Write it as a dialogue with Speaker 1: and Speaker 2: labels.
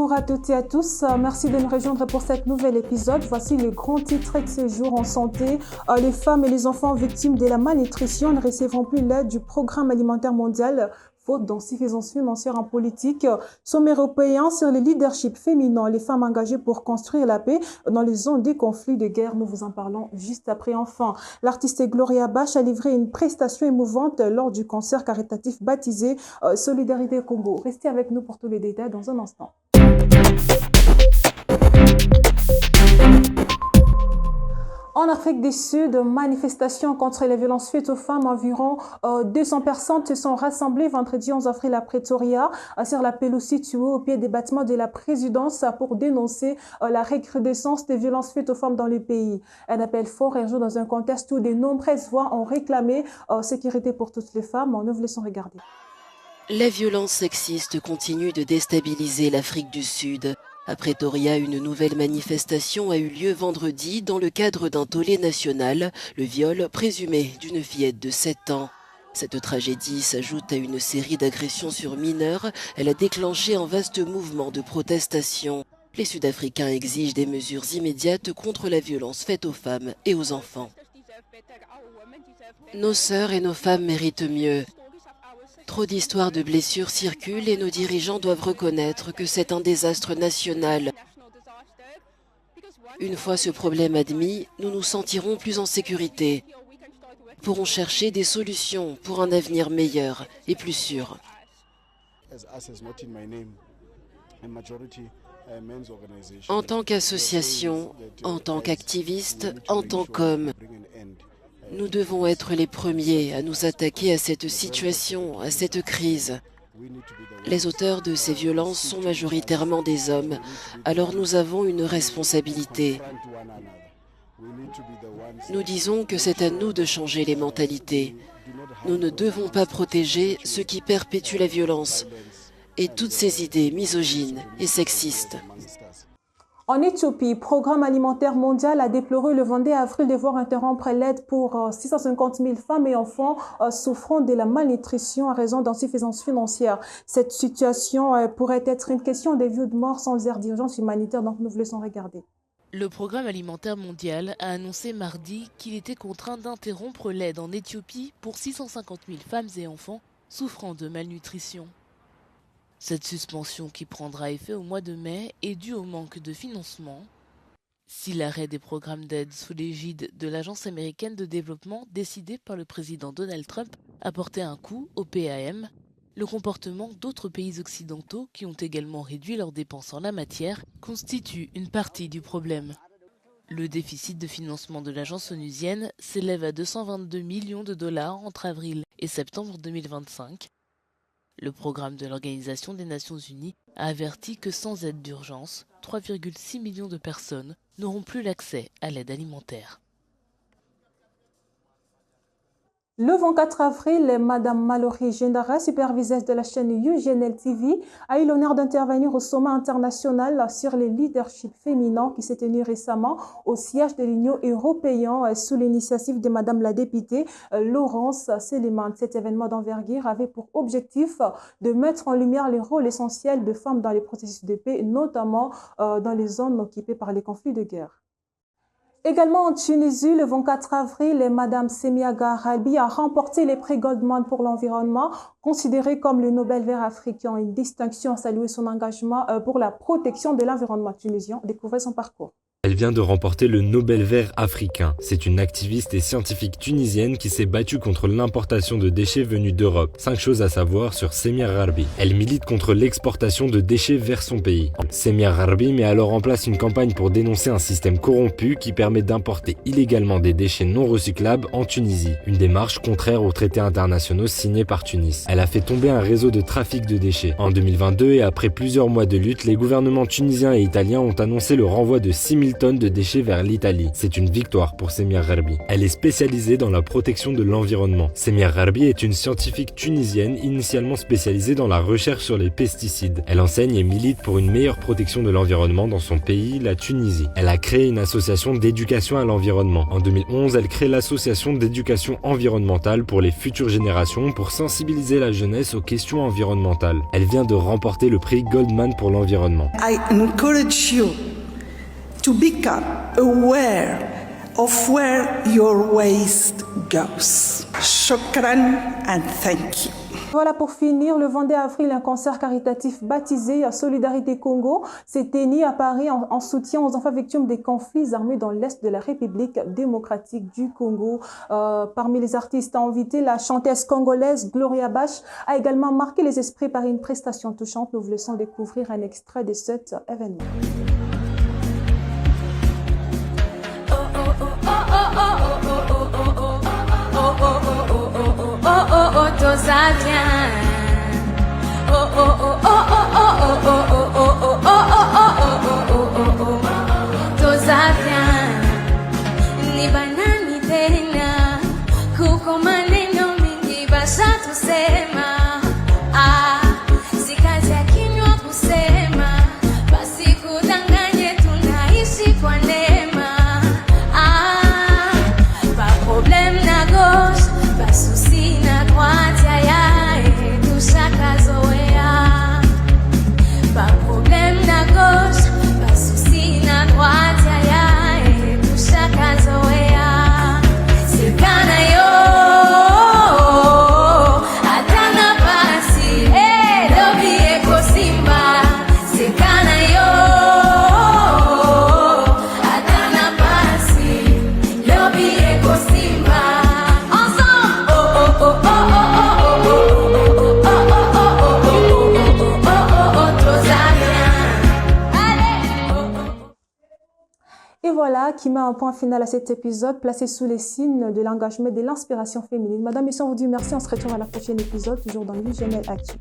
Speaker 1: Bonjour à toutes et à tous, merci de nous rejoindre pour cet nouvel épisode. Voici le grand titre de ce jour en santé. Les femmes et les enfants victimes de la malnutrition ne recevront plus l'aide du Programme alimentaire mondial, faute d'insuffisance financière en politique. Sommet européen sur le leadership féminin, les femmes engagées pour construire la paix dans les zones des conflits de guerre. Nous vous en parlons juste après. Enfin, l'artiste Gloria Bach a livré une prestation émouvante lors du concert caritatif baptisé Solidarité Congo. Restez avec nous pour tous les détails dans un instant. En Afrique du Sud, manifestations contre les violences faites aux femmes. Environ 200 personnes se sont rassemblées vendredi 11 avril à Pretoria, sur la pelouse située au pied des bâtiments de la présidence pour dénoncer la recrudescence des violences faites aux femmes dans le pays. Un appel fort est joué dans un contexte où de nombreuses voix ont réclamé sécurité pour toutes les femmes. Nous vous laissons regarder.
Speaker 2: La violence sexiste continue de déstabiliser l'Afrique du Sud. À Pretoria, une nouvelle manifestation a eu lieu vendredi dans le cadre d'un tollé national, le viol présumé d'une fillette de 7 ans. Cette tragédie s'ajoute à une série d'agressions sur mineurs. Elle a déclenché un vaste mouvement de protestation. Les Sud-Africains exigent des mesures immédiates contre la violence faite aux femmes et aux enfants. Nos sœurs et nos femmes méritent mieux. Trop d'histoires de blessures circulent et nos dirigeants doivent reconnaître que c'est un désastre national. Une fois ce problème admis, nous nous sentirons plus en sécurité. Nous pourrons chercher des solutions pour un avenir meilleur et plus sûr. En tant qu'association, en tant qu'activiste, en tant qu'homme, nous devons être les premiers à nous attaquer à cette situation, à cette crise. Les auteurs de ces violences sont majoritairement des hommes, alors nous avons une responsabilité. Nous disons que c'est à nous de changer les mentalités. Nous ne devons pas protéger ceux qui perpétuent la violence et toutes ces idées misogynes et sexistes.
Speaker 1: En Éthiopie, Programme alimentaire mondial a déploré le 22 avril de voir interrompre l'aide pour 650 000 femmes et enfants souffrant de la malnutrition à raison d'insuffisance financière. Cette situation pourrait être une question de vie ou de mort sans aire d'urgence humanitaire, donc nous vous laissons regarder.
Speaker 3: Le Programme alimentaire mondial a annoncé mardi qu'il était contraint d'interrompre l'aide en Éthiopie pour 650 000 femmes et enfants souffrant de malnutrition. Cette suspension, qui prendra effet au mois de mai, est due au manque de financement. Si l'arrêt des programmes d'aide sous l'égide de l'Agence américaine de développement décidé par le président Donald Trump a porté un coup au PAM, le comportement d'autres pays occidentaux qui ont également réduit leurs dépenses en la matière constitue une partie du problème. Le déficit de financement de l'agence onusienne s'élève à 222 millions de dollars entre avril et septembre 2025. Le programme de l'Organisation des Nations Unies a averti que sans aide d'urgence, 3,6 millions de personnes n'auront plus l'accès à l'aide alimentaire.
Speaker 1: Le 24 avril, Madame Mallory Gendara, superviseuse de la chaîne UGNL TV, a eu l'honneur d'intervenir au sommet international sur le leadership féminin qui s'est tenu récemment au siège de l'Union européenne sous l'initiative de Madame la députée Laurence Seleman. Cet événement d'envergure avait pour objectif de mettre en lumière les rôles essentiels des femmes dans les processus de paix, notamment dans les zones occupées par les conflits de guerre. Également en Tunisie, le 24 avril, Madame Semia Garabi a remporté les prix Goldman pour l'environnement, considéré comme le Nobel vert africain. Une distinction à saluer son engagement pour la protection de l'environnement tunisien. Découvrez son parcours.
Speaker 4: Elle vient de remporter le Nobel vert africain. C'est une activiste et scientifique tunisienne qui s'est battue contre l'importation de déchets venus d'Europe. 5 choses à savoir sur Semia Gharbi. Elle milite contre l'exportation de déchets vers son pays. Semia Gharbi met alors en place une campagne pour dénoncer un système corrompu qui permet d'importer illégalement des déchets non recyclables en Tunisie. Une démarche contraire aux traités internationaux signés par Tunis. Elle a fait tomber un réseau de trafic de déchets. En 2022 et après plusieurs mois de lutte, les gouvernements tunisiens et italiens ont annoncé le renvoi de 6 000 1000 tonnes de déchets vers l'Italie. C'est une victoire pour Semia Gharbi. Elle est spécialisée dans la protection de l'environnement. Semia Gharbi est une scientifique tunisienne initialement spécialisée dans la recherche sur les pesticides. Elle enseigne et milite pour une meilleure protection de l'environnement dans son pays, la Tunisie. Elle a créé une association d'éducation à l'environnement. En 2011, elle crée l'association d'éducation environnementale pour les futures générations pour sensibiliser la jeunesse aux questions environnementales. Elle vient de remporter le prix Goldman pour l'environnement.
Speaker 5: I encourage you to become aware of where your waste goes. Shukran and thank you.
Speaker 1: Voilà, pour finir, le 22 avril, un concert caritatif baptisé Solidarité Congo s'est tenu à Paris en soutien aux enfants victimes des conflits armés dans l'Est de la République démocratique du Congo. Parmi les artistes invités, la chanteuse congolaise Gloria Bach a également marqué les esprits par une prestation touchante. Nous vous laissons découvrir un extrait de cet événement.
Speaker 6: Ni banani tena kuko maneno mingi basa tusema si kazi ya kinywa kusema basi kudanganye tunaishi kwa neema pas problème na gauche pas souci na droite yae tushakazoea pas problème na gauche pas souci na droite yae tushakazoea sikana yo atana basi lobi eko simba sikana yo atana basi lobi eko simba ensemble
Speaker 1: Et voilà qui met un point final à cet épisode placé sous les signes de l'engagement et de l'inspiration féminine. Madame, messieurs, on vous dit merci. On se retrouve à la prochaine épisode, toujours dans l'UGNL Actu.